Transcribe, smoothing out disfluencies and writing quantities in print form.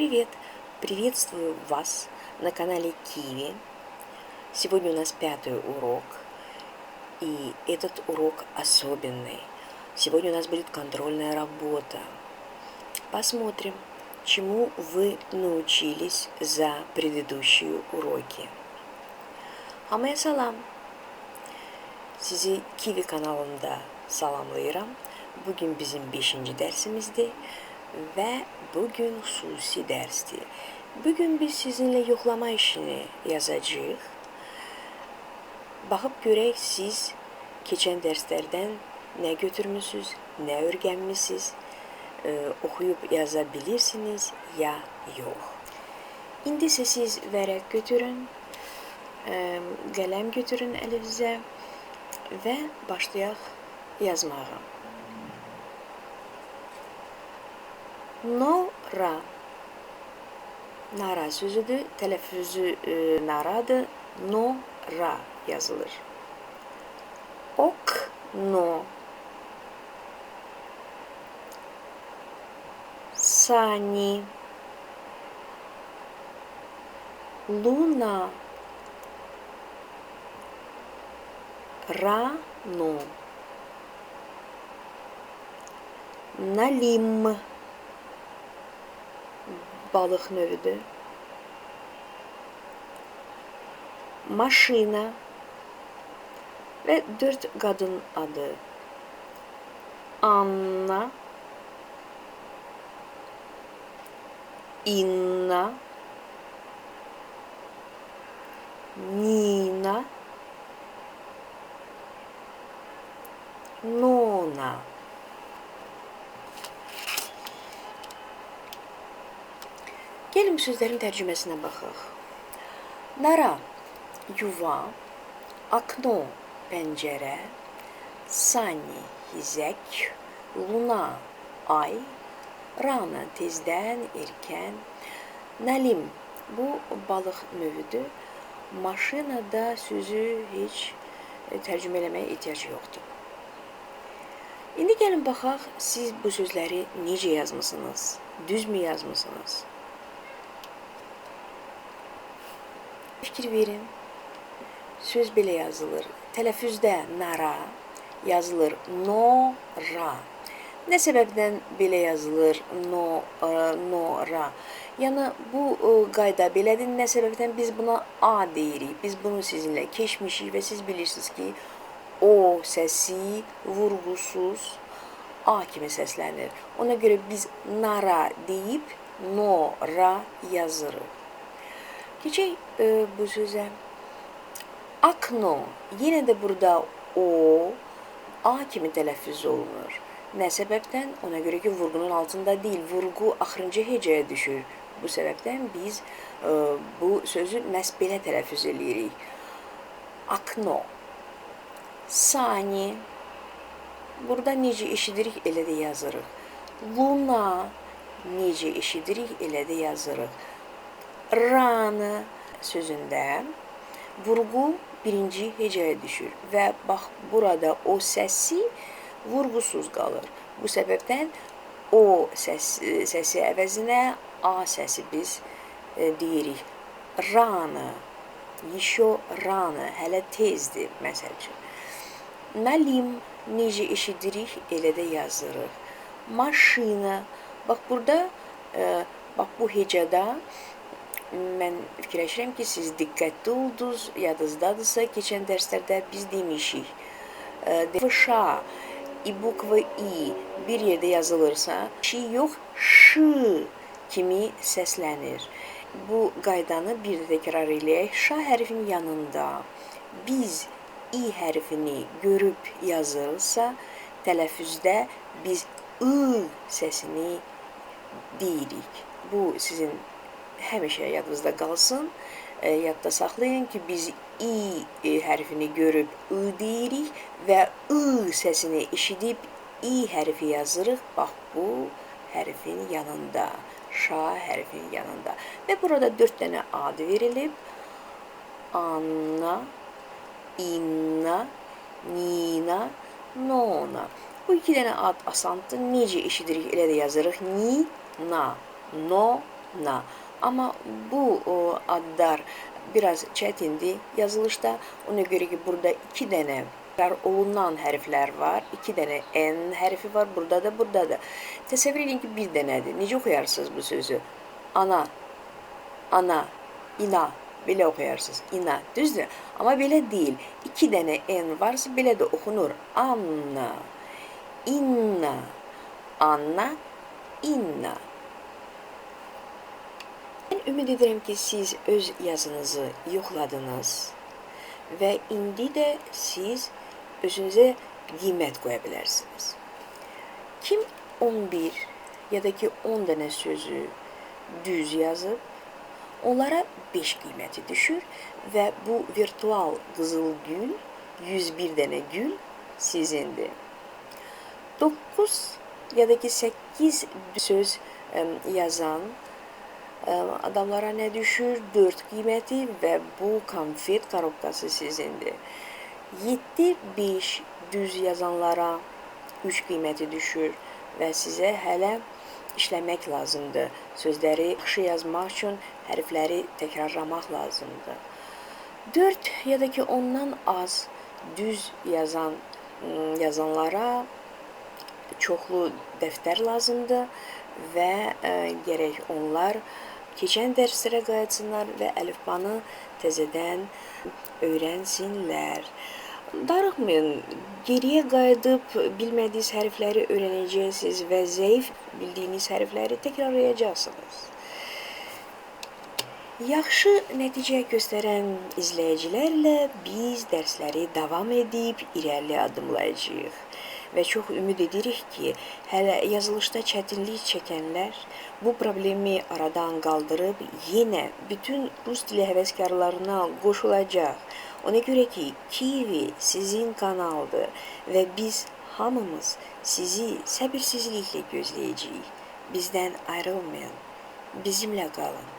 Привет! Приветствую вас на канале Киви. Сегодня у нас 5-й урок, и этот урок особенный. Сегодня у нас будет контрольная работа. Посмотрим, чему вы научились за предыдущие уроки. Hamıya salam. Sizi Kivi kanalında salamlayıram. Bugün bizim 5-ci dərsimizdir və bugün xüsusi dərsdir. Bugün biz sizinlə yoxlama işini yazacağıq. Baxıb görək siz keçən dərslərdən nə götürmüsünüz, nə öyrənmisiniz, oxuyub yaza bilirsiniz ya yox. İndi isə siz vərəq götürün, qələm götürün əlinizə və başlayaq yazmağa. Nora. Nara sözüdür. Tələffüzü naradır. Nora yazılır. Okno. Sani. Luna. Rano. Nalim. Balıq növüdür. Maşina və 4 qadın adı. Anna, Inna, Nina, Nona. Gəlin sözlərin tərcüməsinə baxaq. Nara, yuva, akno, pəncərə, sani, hizək, luna, ay, rana, tezdən, erkən, nalim, bu balıq növüdür. Maşinada sözü heç tərcümə eləməyə ehtiyac yoxdur. İndi gəlin baxaq, siz bu sözləri necə yazmısınız? Düzmü yazmısınız? Fikir verin. Söz belə yazılır. Tələffüzdə nara yazılır nora. Nə səbəbdən belə yazılır nora? Yəni bu qayda belədir. Nə səbəbdən biz buna a deyirik. Biz bunu sizinlə keçmişik və siz bilirsiniz ki, o səsi vurğusuz a kimi səslənir. Ona görə biz nara deyib nora yazırıq. Keçək bu sözə. Akno, yenə də burada o, a kimi tələffüz olunur. Nə səbəbdən? Ona görə ki, vurğunun altında deyil, vurğu axırıncı hecəyə düşür. Bu səbəbdən biz bu sözü məhz belə tələffüz edirik. Akno. Sani. Burada necə eşidirik, elə də yazırıq. Luna. Necə eşidirik, elə də yazırıq. Rana sözündə vurğu birinci hecəyə düşür və bax, burada o səsi vurğusuz qalır. Bu səbəbdən o səsi əvəzinə a səsi biz deyirik. Rana, yişo rana, hələ tezdir, məsəl üçün. Nalim, necə eşidirik, elə də yazırıq. Maşina, bax, burada, bax, bu hecədə mən fikirləşirəm ki, siz diqqətli oldunuz, yadınızdadırsa, keçən dərslərdə biz demişik. Şa, i bukva i bir yerdə yazılırsa, şi yox, şı kimi səslənir. Bu qaydanı bir də təkrar eləyək. Şa hərfinin yanında biz i hərfini görüb yazırsa, tələffüzdə biz ı səsini deyirik. Bu sizin həmişə yadınızda qalsın, yadda saxlayın ki, biz i hərfini görüb ı deyirik və ı səsini eşidib i hərfi yazırıq. Bax, bu hərfin yanında, şa hərfin yanında. Və burada 4 dənə ad verilib. Anna, Inna, Nina, Nona. Bu 2 dənə ad asandır. Necə eşidirik, elə də yazırıq. Ni, na, no, na. Ama bu adlar biraz çətindir yazılışda. Ona görə ki, burada 2 dənə olunan hərflər var. 2 dənə n hərfi var. Burada da. Təsəvvür edin ki, bir dənədir. Necə oxuyarsınız bu sözü? Ana, ina. Belə oxuyarsınız. İna. Düzdür? Amma belə deyil. 2 dənə n varsa belə də oxunur. Anna, inna, anna, inna. Mən ümid edirəm ki, siz öz yazınızı yoxladınız və indi də siz özünüzə qiymət qoya bilərsiniz. Kim 11 ya da ki 10 dənə sözü düz yazıb, onlara 5 qiyməti düşür və bu virtual qızıl gül, 101 dənə gül sizindir. 9 ya da ki 8 söz yazan adamlara nə düşür? 4 qiyməti və bu konfet korobkası sizindir. 7-5 düz yazanlara 3 qiyməti düşür və sizə hələ işləmək lazımdır. Sözləri yaxşı yazmaq üçün hərfləri təkrarlamaq lazımdır. 4 ya da ki ondan az düz yazanlara çoxlu dəftər lazımdır və gərək onlar keçən dərslərə qayıtsınlar və əlifbanı təzədən öyrənsinlər. Darıxmayın, geriyə qayıdıb bilmədiyiniz hərfləri öyrənəcəksiniz və zəif bildiyiniz hərfləri təkrarlayacaqsınız. Yaxşı nəticə göstərən izləyicilərlə biz dərsləri davam edib irəli addımlayacağıq. Və çox ümid edirik ki, hələ yazılışda çətinlik çəkənlər bu problemi aradan qaldırıb yenə bütün rus dili həvəskarlarına qoşulacaq. Ona görə ki, Kiwi sizin kanaldır və biz hamımız sizi səbirsizliklə gözləyəcəyik. Bizdən ayrılmayın, bizimlə qalın.